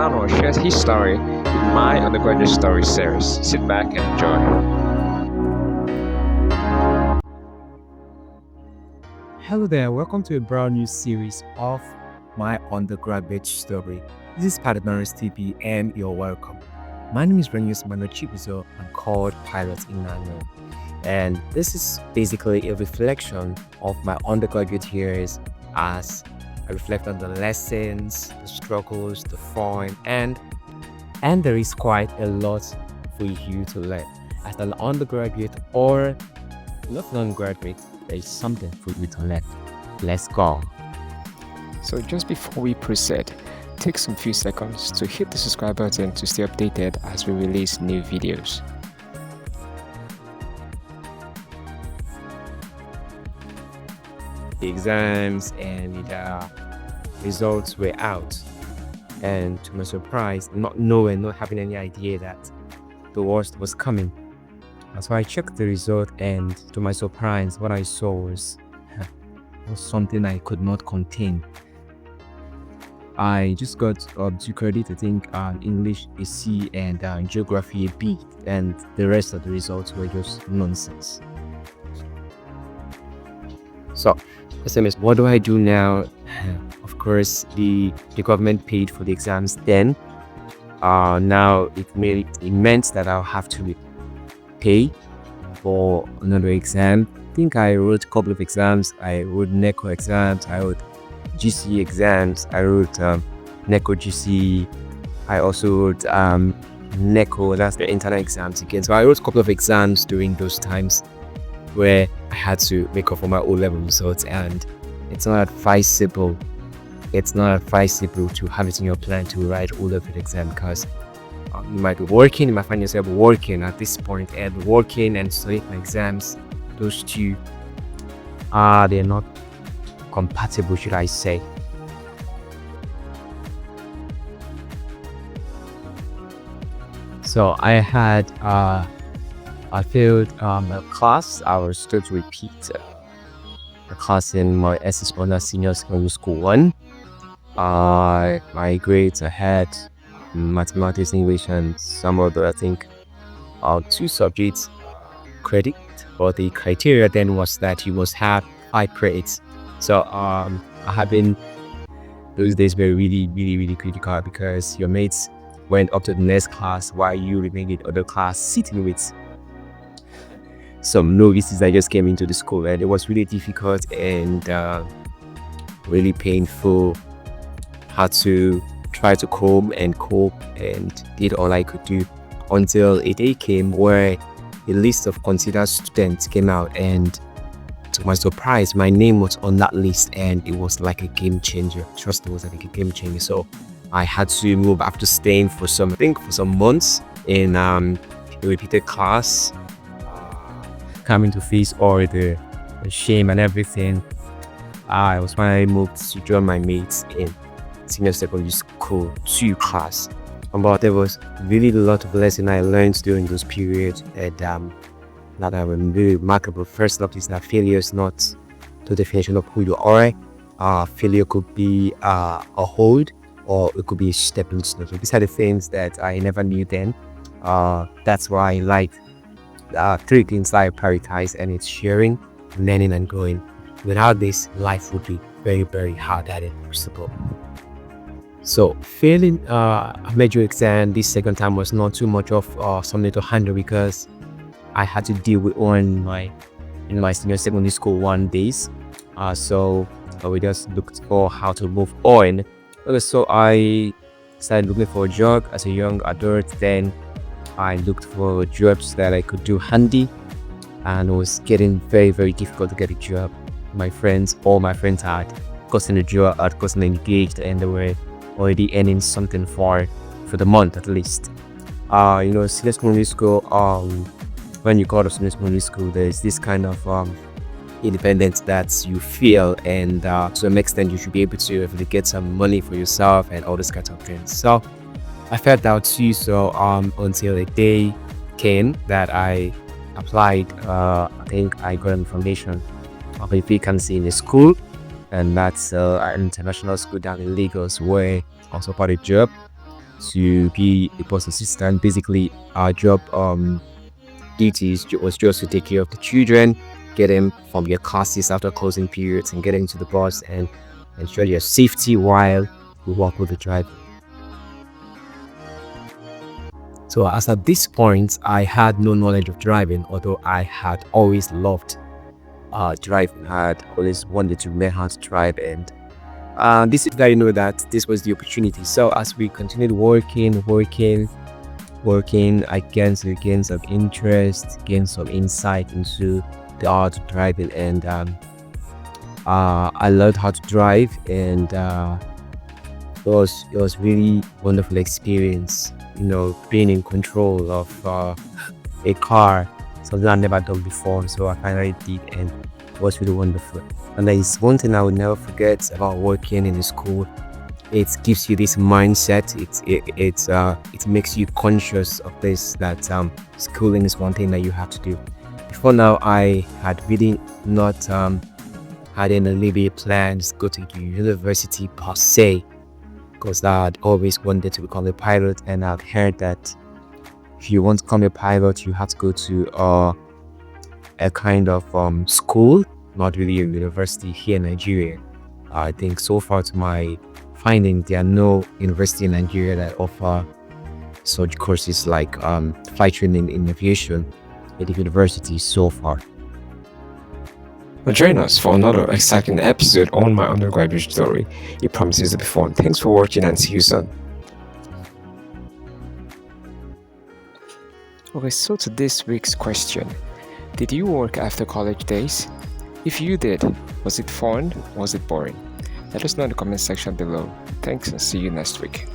down or shares his story in my undergraduate story series. Sit back and enjoy. Hello there, welcome to a brand new series of my undergraduate story. This is Padmaris TP and you're welcome. My name is Renyus Manochibuzo. I'm called Pilot Inano. And this is basically a reflection of my undergraduate years as I reflect on the lessons, the struggles, the fun, and there is quite a lot for you to learn. As an undergraduate or not non-graduate, there is something for you to learn. Let's go. So, just before we proceed, take some few seconds to hit the subscribe button to stay updated as we release new videos. The exams and the results were out, and to my surprise, not having any idea that the worst was coming. So I checked the result, and to my surprise, what I saw was something I could not contain. I just got to credit, I think, English a C and Geography a B, and the rest of the results were just nonsense. So, SMS, what do I do now? Of course, the government paid for the exams then. Now it meant that I'll have to pay for another exam. I think I wrote a couple of exams. I wrote NECO exams. I wrote GC exams. I wrote NECO GC. I also wrote NECO, that's the internal exams again. So I wrote a couple of exams during those times where I had to make up for my O-level results, and it's not advisable. It's not advisable to have it in your plan to write O-level exam, because you might be working, you might find yourself working at this point, and working and studying for exams. Those two they're not compatible, should I say. So I had I failed a class. I was still to repeat a class in my SS Honor Senior Secondary School 1. My grades I had mathematics, English, and some other, I think, 2 subjects credit, but the criteria then was that you must have 5 credits. So I have been, those days were really critical, because your mates went up to the next class while you remained in other class sitting with some novices that just came into the school, and it was really difficult and really painful. Had to try to cope and did all I could do until a day came where a list of considered students came out, and to my surprise, my name was on that list, and it was like a game changer. Trust me, it was like a game changer. So I had to move after staying for some months in a repeated class, coming to face all the shame and everything. I was finally moved to join my mates in senior secondary school 2 class. But there was really a lot of lessons I learned during those periods, and that are really remarkable. First off is that failure is not the definition of who you are. Failure could be a hold, or it could be a stepping stone. So these are the things that I never knew then. That's why I like 3 things that I prioritize, and it's sharing, learning, and growing. Without this, life would be very hard at it, first of all. So failing a major exam this second time was not too much of something to handle, because I had to deal with in my senior secondary school 1 days. So we just looked for how to move on. So I started looking for a job as a young adult. Then I looked for jobs that I could do handy, and it was getting very difficult to get a job. All my friends had gotten a job, had gotten engaged, and they were already earning something for the month at least. Senior secondary school, when you go to senior secondary school, there's this kind of independence that you feel, and to some extent you should be able to really get some money for yourself and all those kinds of things. So I felt that too. So until a day came that I applied, I think I got information of a vacancy in a school, and that's an international school down in Lagos, where I also got a job. to be a bus assistant. Basically, our job duties was just to take care of the children, get them from your classes after closing periods, and get them to the bus and ensure their safety while we work with the driver. So as at this point, I had no knowledge of driving, although I had always loved driving. I had always wanted to learn how to drive, and this is that you know that this was the opportunity. So as we continued working, I gained some interest, gained some insight into the art of driving, and I learned how to drive, and it was really wonderful experience. Being in control of a car, something I've never done before. So I finally did, and it was really wonderful. And there is one thing I will never forget about working in a school. It gives you this mindset. It makes you conscious of this, that schooling is one thing that you have to do. Before now, I had really not had any immediate plans to go to university per se, because I had always wanted to become a pilot, and I've heard that if you want to become a pilot, you have to go to a kind of school, not really a university here in Nigeria. I think so far to my finding, there are no university in Nigeria that offer such courses like flight training in aviation at the university so far. Join us for another exciting episode on my undergraduate story. It promises to be fun. Thanks for watching and see you soon. Okay, so to this week's question. Did you work after college days? If you did, was it fun? Was it boring? Let us know in the comment section below. Thanks and see you next week.